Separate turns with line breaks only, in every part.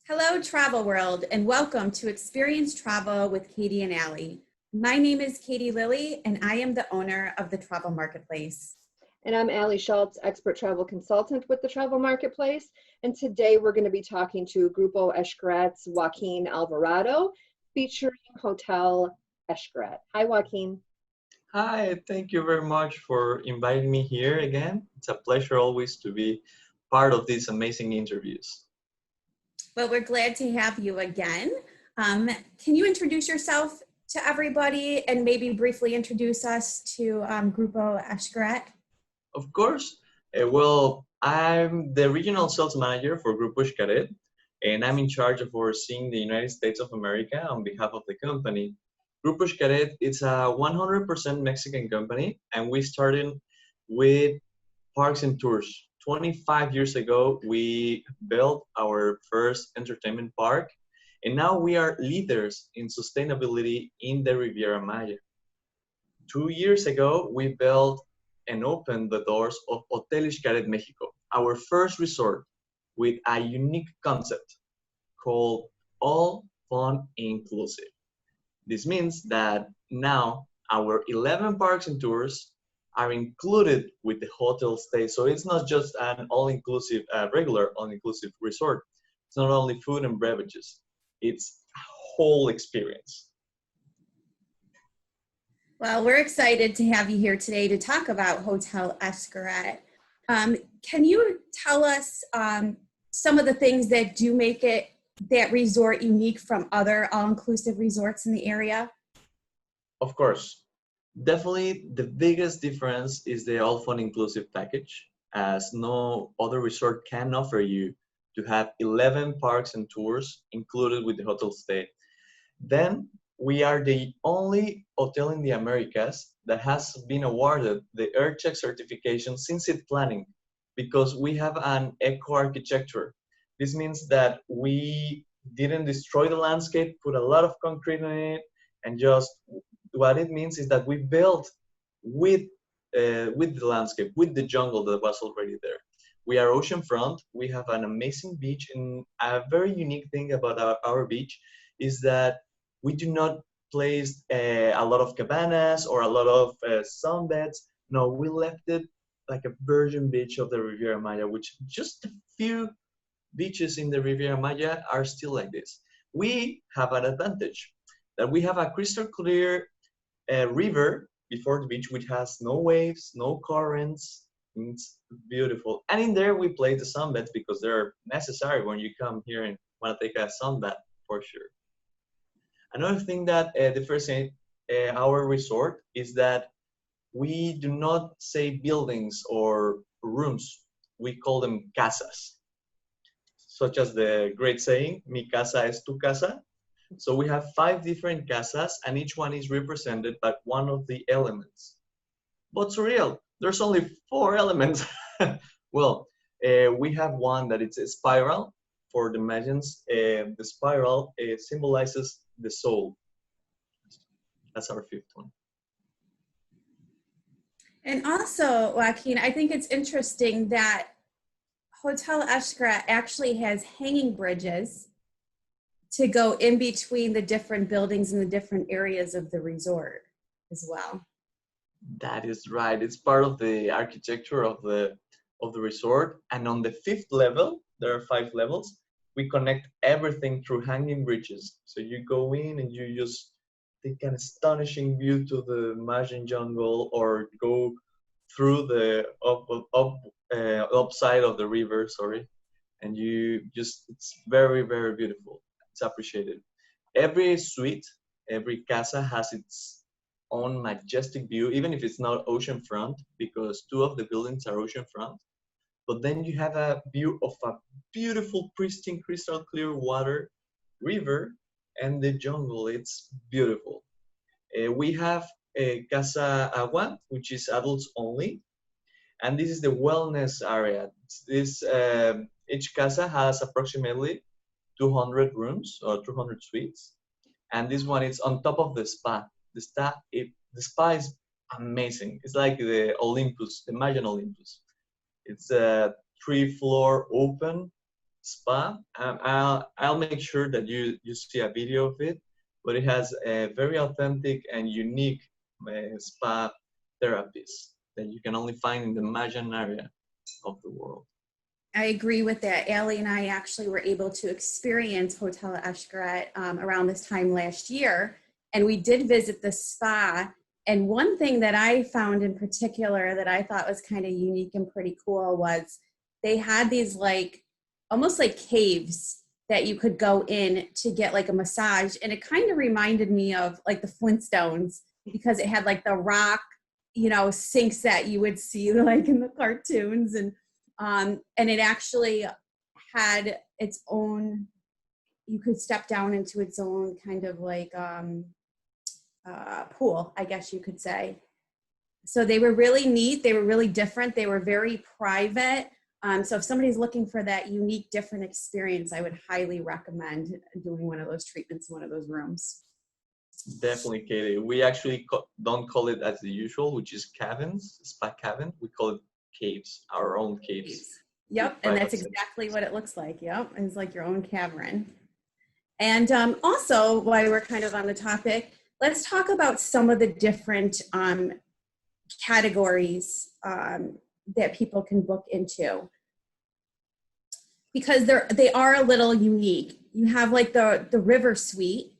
Hello, travel world, and welcome to Experience Travel with Katie and Allie. My name is Katie Lilly, and I am the owner of the Travel Marketplace.
And I'm Allie Schultz, expert travel consultant with the Travel Marketplace. And today we're going to be talking to Grupo Xcaret's Joaquin Alvarado, featuring Hotel Xcaret. Hi, Joaquin.
Hi, thank you very much for inviting me here again. It's a pleasure always to be part of these amazing interviews.
Well, we're glad to have you again. Can you introduce yourself to everybody and maybe briefly introduce us to Grupo Xcaret?
Of course, I'm the regional sales manager for Grupo Xcaret, and I'm in charge of overseeing the United States of America on behalf of the company. Grupo Xcaret is a 100% Mexican company, and we started with parks and tours. 25 years ago, we built our first entertainment park, and now we are leaders in sustainability in the Riviera Maya. 2 years ago, we built and opened the doors of Hotel Xcaret Mexico, our first resort with a unique concept called All Fun Inclusive. This means that now our 11 parks and tours are included with the hotel stay. So it's not just an all-inclusive, regular all-inclusive resort. It's not only food and beverages. It's a whole experience.
Well, we're excited to have you here today to talk about Hotel Xcaret. Can you tell us some of the things that do make that resort unique from other all-inclusive resorts in the area?
Of course. Definitely the biggest difference is the all fun inclusive package, as no other resort can offer you to have 11 parks and tours included with the hotel stay. Then we are the only hotel in the Americas that has been awarded the EarthCheck certification since its planning, because we have an eco architecture. This means that we didn't destroy the landscape, put a lot of concrete in it, and just what it means is that we built with the landscape, with the jungle that was already there. We are oceanfront. We have an amazing beach, and a very unique thing about our beach is that we do not place a lot of cabanas or a lot of sunbeds. No, we left it like a virgin beach of the Riviera Maya, which just a few beaches in the Riviera Maya are still like this. We have an advantage that we have a crystal clear river before the beach, which has no waves, no currents. It's beautiful. And in there, we play the sunbeds because they're necessary when you come here and want to take a sunbath for sure. Another thing that differentiates our resort is that we do not say buildings or rooms. We call them casas, such as the great saying, mi casa es tu casa. So we have 5 different casas, and each one is represented by one of the elements. But surreal, there's only 4 elements. Well, we have one that it's a spiral. For the Mayans, the spiral symbolizes the soul. That's our 5th one.
And also, Joaquin, I think it's interesting that Hotel Xcaret actually has hanging bridges to go in between the different buildings and the different areas of the resort as well.
That is right. It's part of the architecture of the resort. And on the 5th level, there are 5 levels. We connect everything through hanging bridges. So you go in and you just take an astonishing view to the Mayan jungle, or go through the upside of the river, and it's very, very beautiful. It's appreciated. Every suite, every casa has its own majestic view, even if it's not oceanfront, because 2 of the buildings are oceanfront. But then you have a view of a beautiful, pristine, crystal clear water, river, and the jungle. It's beautiful. We have a Casa Agua, which is adults only. And this is the wellness area. Each casa has approximately 200 rooms or 200 suites. And this one is on top of the spa. The spa is amazing. It's like the Olympus, the Mayan Olympus. It's a 3-floor open spa. I'll make sure that you see a video of it, but it has a very authentic and unique spa therapies that you can only find in the Mayan area of the world.
I agree with that. Allie and I actually were able to experience Hotel Xcaret around this time last year, and we did visit the spa. And one thing that I found in particular that I thought was kind of unique and pretty cool was they had these like almost like caves that you could go in to get like a massage. And it kind of reminded me of like the Flintstones because it had like the rock, you know, sinks that you would see like in the cartoons. And it actually had its own, you could step down into its own kind of like pool, I guess you could say. So they were really neat. They were really different. They were very private. So if somebody's looking for that unique, different experience, I would highly recommend doing one of those treatments in one of those rooms.
Definitely, Katie. We actually don't call it as the usual, which is cabins, spa cabin. We call it caves, our own caves.
Yep, and that's exactly what it looks like. Yep, it's like your own cavern. And also, while we're kind of on the topic, let's talk about some of the different categories that people can book into, because they are a little unique. You have like the river suite,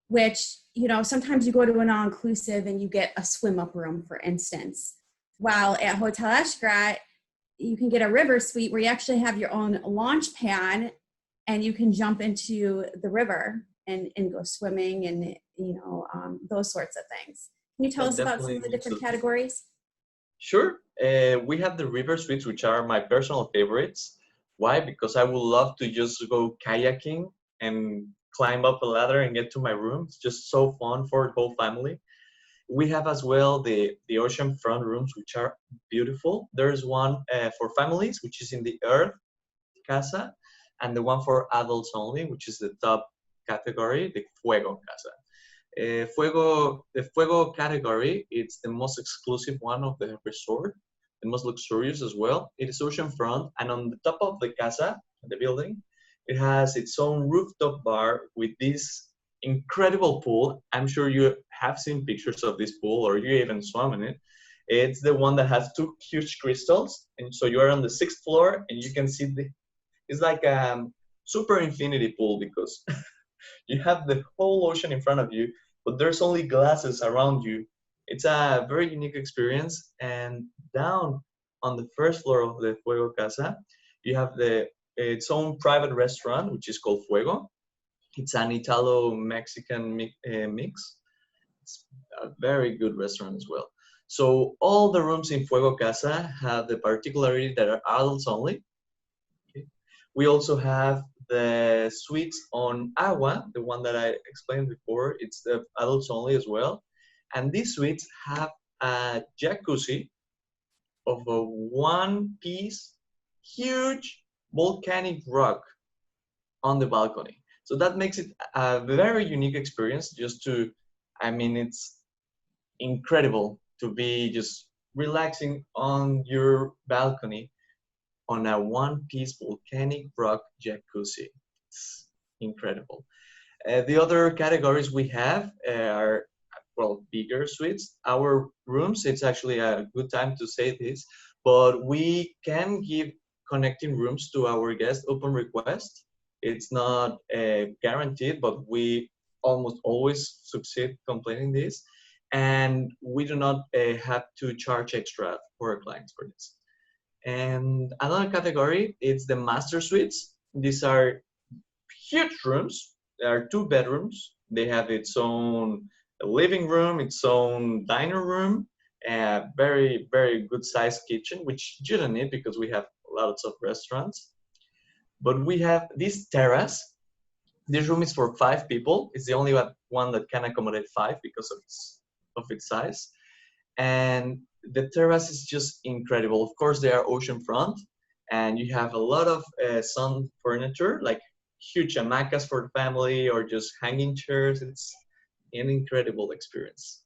which, you know, sometimes you go to an all-inclusive and you get a swim-up room, for instance. While at Hotel Xcaret, you can get a river suite where you actually have your own launch pad and you can jump into the river and go swimming and, you know, those sorts of things. Can you tell us about some of the different categories?
Sure. We have the river suites, which are my personal favorites. Why? Because I would love to just go kayaking and climb up a ladder and get to my room. It's just so fun for the whole family. We have as well the ocean front rooms, which are beautiful. There's one for families, which is in the Earth Casa, and the one for adults only, which is the top category, the Fuego Casa. The Fuego category, it's the most exclusive one of the resort, the most luxurious as well. It is oceanfront, and on the top of the casa, the building, it has its own rooftop bar with this incredible pool. I'm sure you have seen pictures of this pool, or you even swam in it. It's the one that has two huge crystals, and so you are on the 6th floor, and you can see it's like a super infinity pool because you have the whole ocean in front of you, but there's only glasses around you. It's a very unique experience. And down on the 1st floor of the Fuego Casa, you have its own private restaurant, which is called Fuego. It's an Italo-Mexican mix. It's a very good restaurant as well. So all the rooms in Fuego Casa have the particularity that are adults only. Okay. We also have the suites on Agua, the one that I explained before. It's the adults only as well. And these suites have a jacuzzi of a one-piece, huge volcanic rock on the balcony. So that makes it a very unique experience. It's incredible to be just relaxing on your balcony on a one-piece volcanic rock jacuzzi. It's incredible. The other categories we have are, well, bigger suites. Our rooms, it's actually a good time to say this, but we can give connecting rooms to our guests upon request. It's not guaranteed, but we almost always succeed completing this. And we do not have to charge extra for our clients for this. And another category is the master suites. These are huge rooms. There are 2 bedrooms. They have its own living room, its own diner room, a very, very good sized kitchen, which you don't need because we have lots of restaurants. But we have this terrace. This room is for 5 people. It's the only one that can accommodate 5 because of its size. And the terrace is just incredible. Of course, they are oceanfront, and you have a lot of sun furniture, like huge hamacas for the family or just hanging chairs. It's an incredible experience.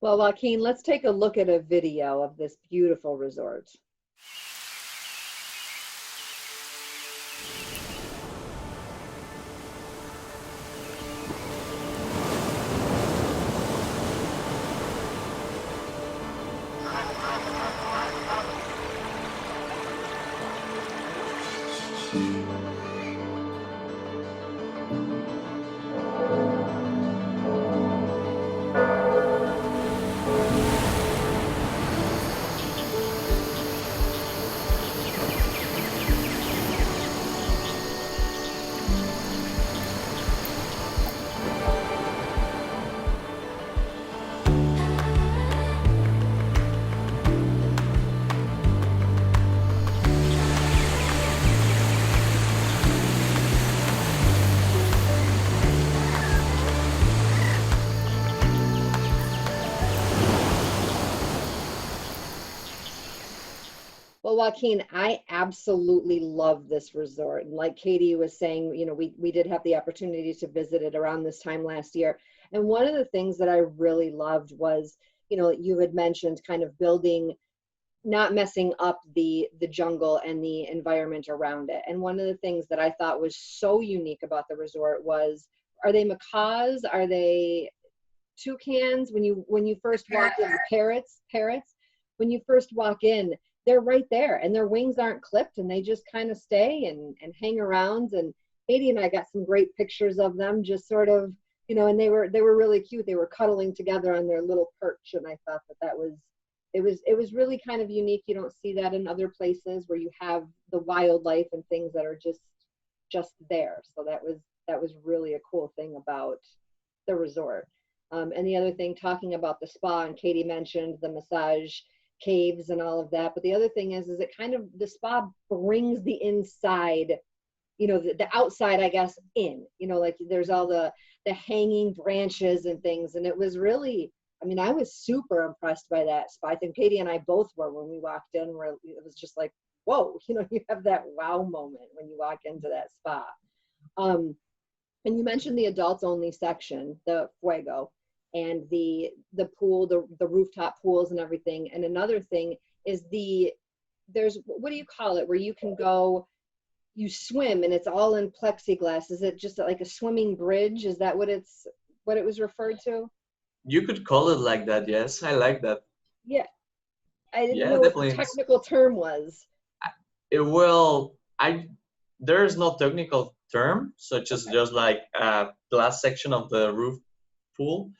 Well, Joaquin, let's take a look at a video of this beautiful resort. Well, Joaquin, I absolutely love this resort. And like Katie was saying, you know, we did have the opportunity to visit it around this time last year. And one of the things that I really loved was, you know, you had mentioned kind of building, not messing up the jungle and the environment around it. And one of the things that I thought was so unique about the resort was, are they macaws? Are they toucans? When you first walk in, parrots, when you first walk in, they're right there and their wings aren't clipped and they just kind of stay and hang around. And Katie and I got some great pictures of them just sort of, you know, and they were really cute. They were cuddling together on their little perch. And I thought that was, it was really kind of unique. You don't see that in other places where you have the wildlife and things that are just there. So that was really a cool thing about the resort. And the other thing, talking about the spa, and Katie mentioned the massage caves and all of that. But the other thing is it kind of, the spa brings the inside, you know, the outside, I guess, in, you know, like there's all the hanging branches and things. And it was really, I mean, I was super impressed by that spa. I think Katie and I both were when we walked in, where it was just like, whoa, you know, you have that wow moment when you walk into that spa. And you mentioned the adults only section, the Fuego, and the pool, the rooftop pools and everything. And another thing is there's, what do you call it, where you can go, you swim and it's all in plexiglass. Is it just like a swimming bridge? Is that what it was referred to?
You could call it like that. Yes, I like that.
Yeah, I didn't
Yeah,
know what the
definitely.
technical term was.
There's no technical term such as just like a glass section of the roof pool,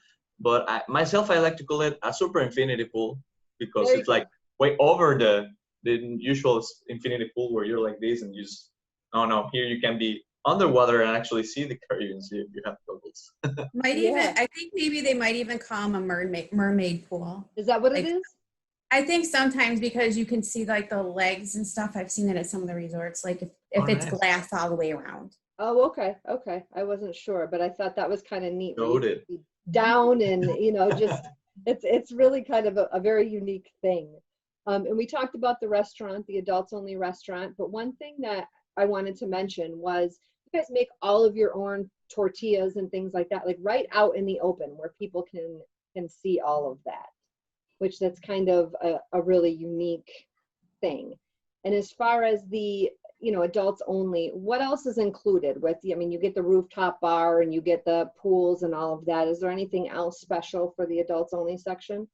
but I like to call it a super infinity pool because
There you
it's
go.
like way over the usual infinity pool where you're like this and you just, oh no, here you can be underwater and actually see the Caribbean Sea if you have goggles.
Yeah.
I think maybe they might even call them a mermaid pool.
Is that what it
Like,
is?
I think sometimes because you can see like the legs and stuff. I've seen it at some of the resorts, like if
Oh,
it's
nice.
glass all the way around.
Oh, okay. Okay. I wasn't sure, but I thought that was kind of neat. Where you
Noted.
could be down and, you know, just, it's really kind of a very unique thing. And we talked about the restaurant, the adults only restaurant, but one thing that I wanted to mention was you guys make all of your own tortillas and things like that, like right out in the open where people can see all of that, which that's kind of a really unique thing. And as far as the, you know, adults only, what else is included with the, I mean, you get the rooftop bar and you get the pools and all of that. Is there anything else special for the adults only section?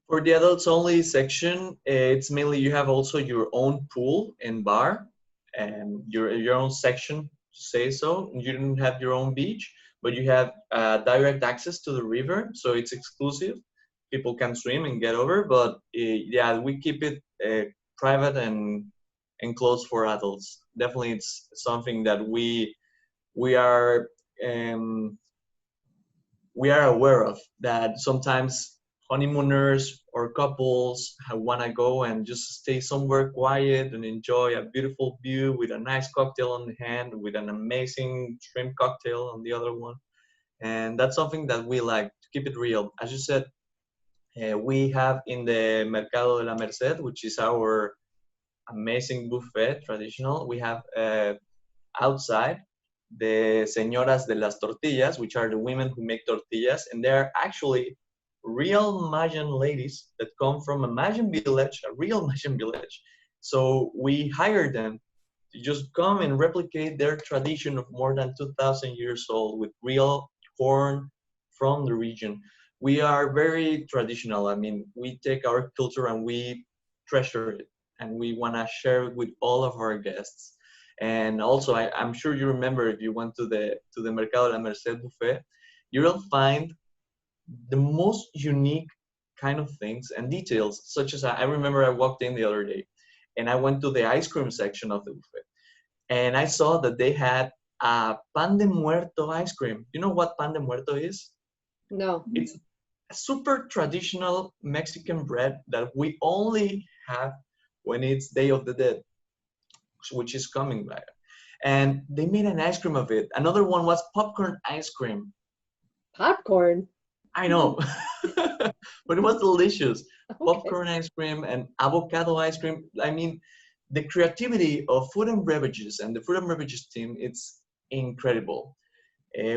For the adults only section, it's mainly you have also your own pool and bar and your own section, to say so. You don't have your own beach, but you have direct access to the river, so it's exclusive. People can swim and get over, but yeah, we keep it private and closed for adults. Definitely, it's something that we are um, we are aware of, that sometimes honeymooners or couples want to go and just stay somewhere quiet and enjoy a beautiful view with a nice cocktail on the hand, with an amazing shrimp cocktail on the other one. And that's something that we like to keep it real. As you said, we have in the Mercado de la Merced, which is our amazing buffet, traditional, we have outside the señoras de las tortillas, which are the women who make tortillas, and they're actually real Mayan ladies that come from a Mayan village, a real Mayan village. So we hire them to just come and replicate their tradition of more than 2,000 years old with real corn from the region. We are very traditional. I mean, we take our culture and we treasure it, and we want to share it with all of our guests. And also, I'm sure you remember, if you went to the Mercado de la Merced buffet, you'll find the most unique kind of things and details, such as I remember I walked in the other day and I went to the ice cream section of the buffet and I saw that they had a pan de muerto ice cream. You know what pan de muerto is?
No.
It's a super traditional Mexican bread that we only have when it's Day of the Dead, which is coming back. And they made an ice cream of it. Another one was popcorn ice cream.
Popcorn?
I know, but it was delicious.
Okay.
Popcorn ice cream and avocado ice cream. I mean, the creativity of food and beverages and the food and beverages team, it's incredible.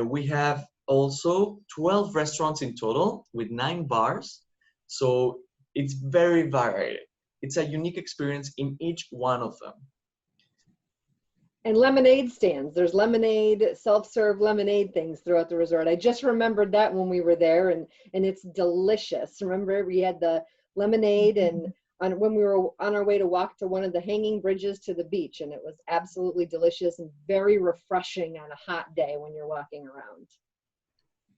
We have also 12 restaurants in total with 9 bars. So it's very varied. It's a unique experience in each one of them.
And lemonade stands. There's lemonade, self-serve lemonade things throughout the resort. I just remembered that when we were there, and it's delicious. Remember, we had the lemonade and when we were on our way to walk to one of the hanging bridges to the beach, and it was absolutely delicious and very refreshing on a hot day when you're walking around.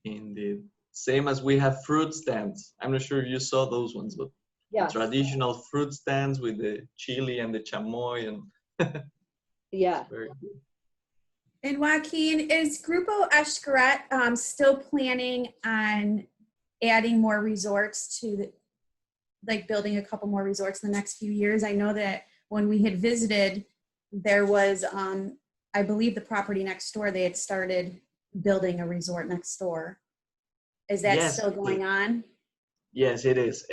Indeed. Same as we have fruit stands. I'm not sure if you saw those ones, but
Yes.
traditional fruit stands with the chili and the chamoy and
Yeah.
very good.
And Joaquin, is Grupo Xcaret still planning on adding more resorts to like building a couple more resorts in the next few years? I know that when we had visited, there was, I believe the property next door, they had started building a resort next door. Is that
Yes,
still going on?
Yes, it is.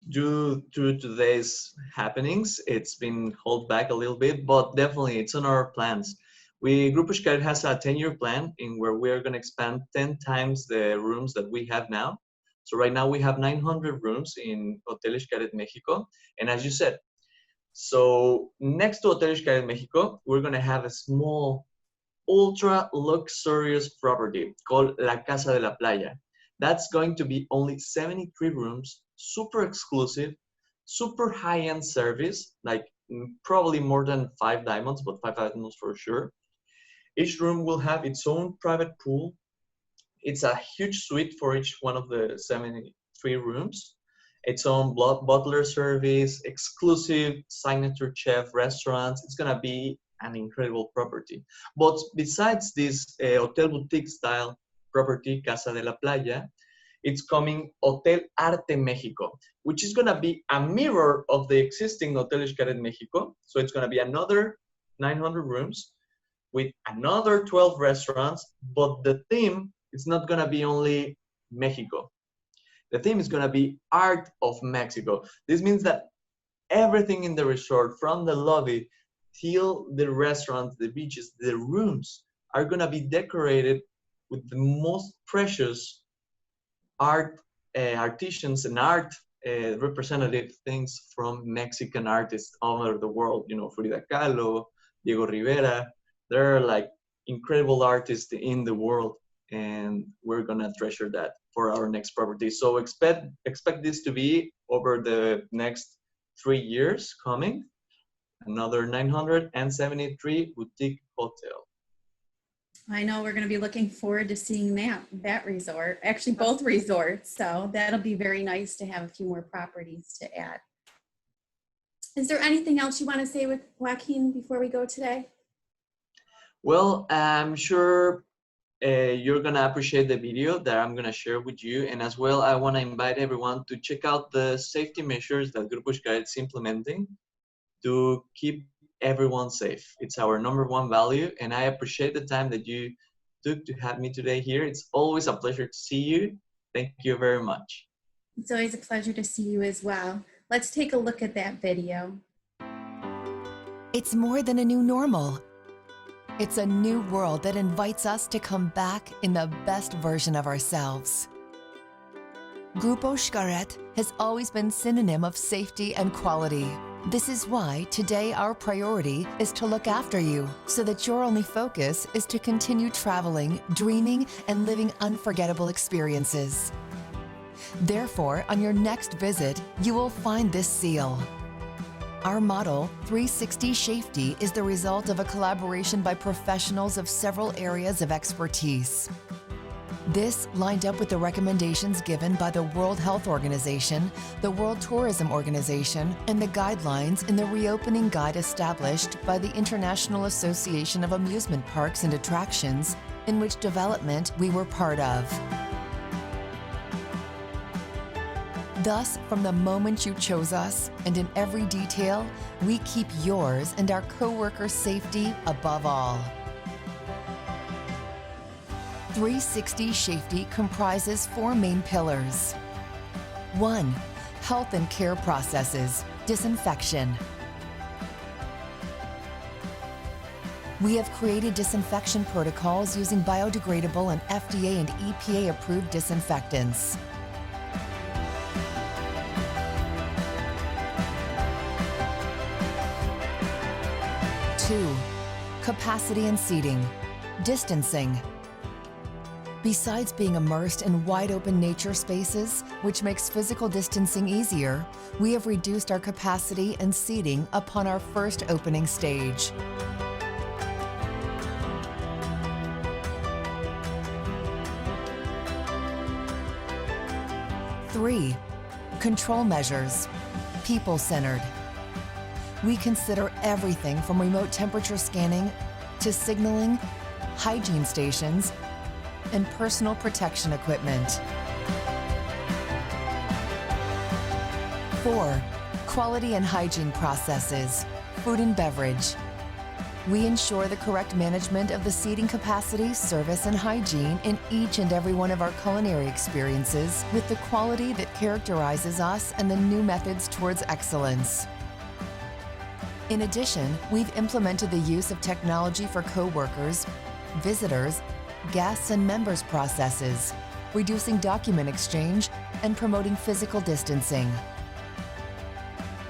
Due to today's happenings, it's been held back a little bit, but definitely it's on our plans. Grupo Xcaret has a 10-year plan in where we are going to expand 10 times the rooms that we have now. So right now we have 900 rooms in Hotel Xcaret Mexico. And as you said, so next to Hotel Xcaret Mexico, we're going to have a small, ultra luxurious property called La Casa de la Playa. That's going to be only 73 rooms, super exclusive, super high-end service, like probably more than 5 diamonds, but 5 diamonds for sure. Each room will have its own private pool. It's a huge suite for each one of the 73 rooms. Its own butler service, exclusive signature chef restaurants. It's gonna be an incredible property. But besides this hotel boutique style property, Casa de la Playa, it's coming Hotel Arte Mexico, which is gonna be a mirror of the existing Hotel Xcaret Mexico. So it's gonna be another 900 rooms with another 12 restaurants, but the theme is not gonna be only Mexico. The theme is gonna be Art of Mexico. This means that everything in the resort, from the lobby till the restaurants, the beaches, the rooms, are gonna be decorated with the most precious art, artisans and art representative things from Mexican artists all over the world. You know, Frida Kahlo, Diego Rivera. They're like incredible artists in the world, and we're gonna treasure that for our next property. So expect this to be over the next 3 years coming, another 973 boutique hotel.
I know we're going to be looking forward to seeing that resort, actually both resorts. So that'll be very nice to have a few more properties to add. Is there anything else you want to say with Joaquin before we go today?
Well, I'm sure you're gonna appreciate the video that I'm gonna share with you. And as well, I wanna invite everyone to check out the safety measures that Grupo Xcaret is implementing to keep everyone safe. It's our #1 value, and I appreciate the time that you took to have me today here. It's always a pleasure to see you. Thank you very much.
It's always a pleasure to see you as well. Let's take a look at that video.
It's more than a new normal. It's a new world that invites us to come back in the best version of ourselves. Grupo Xcaret has always been synonym of safety and quality. This is why today our priority is to look after you so that your only focus is to continue traveling, dreaming, and living unforgettable experiences. Therefore, on your next visit, you will find this seal. Our motto, 360 Safety, is the result of a collaboration by professionals of several areas of expertise. This lined up with the recommendations given by the World Health Organization, the World Tourism Organization, and the guidelines in the reopening guide established by the International Association of Amusement Parks and Attractions, in which development we were part of. Thus, from the moment you chose us, and in every detail, we keep yours and our co-workers' safety above all. 360 Safety comprises 4 main pillars. 1. Health and care processes, disinfection. We have created disinfection protocols using biodegradable and FDA and EPA approved disinfectants. 2. Capacity and seating, distancing. Besides being immersed in wide-open nature spaces, which makes physical distancing easier, we have reduced our capacity and seating upon our first opening stage. 3. Control measures, people-centered. We consider everything from remote temperature scanning to signaling, hygiene stations, and personal protection equipment. 4. Quality and hygiene processes, food and beverage. We ensure the correct management of the seating capacity, service, and hygiene in each and every one of our culinary experiences with the quality that characterizes us and the new methods towards excellence. In addition, we've implemented the use of technology for co-workers, visitors, guests, and members processes, reducing document exchange and promoting physical distancing.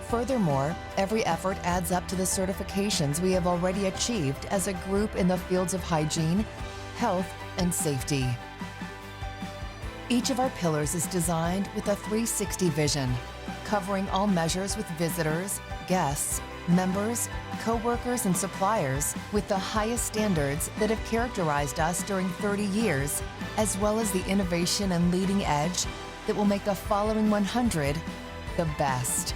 Furthermore, every effort adds up to the certifications we have already achieved as a group in the fields of hygiene, health, and safety. Each of our pillars is designed with a 360 vision, covering all measures with visitors, guests, members, co-workers, and suppliers with the highest standards that have characterized us during 30 years, as well as the innovation and leading edge that will make the following 100 the best.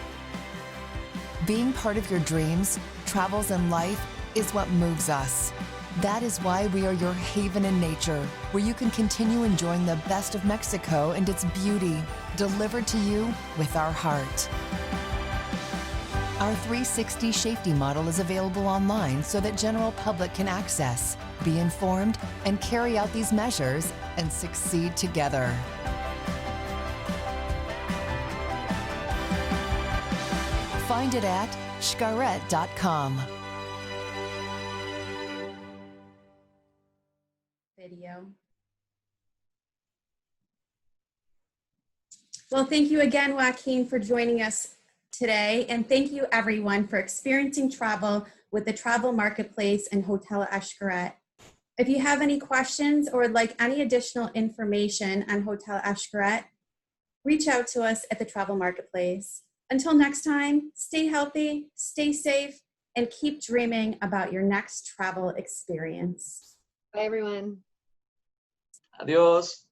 Being part of your dreams, travels, and life is what moves us. That is why we are your haven in nature, where you can continue enjoying the best of Mexico and its beauty, delivered to you with our heart. Our 360 Safety model is available online so that general public can access, be informed, and carry out these measures and succeed together. Find it at Xcaret.com.
Video. Well, thank you again, Joaquin, for joining us today. And thank you everyone for experiencing travel with the Travel Marketplace and Hotel Xcaret. If you have any questions or would like any additional information on Hotel Xcaret, reach out to us at the Travel Marketplace. Until next time, stay healthy, stay safe, and keep dreaming about your next travel experience.
Bye, everyone.
Adios.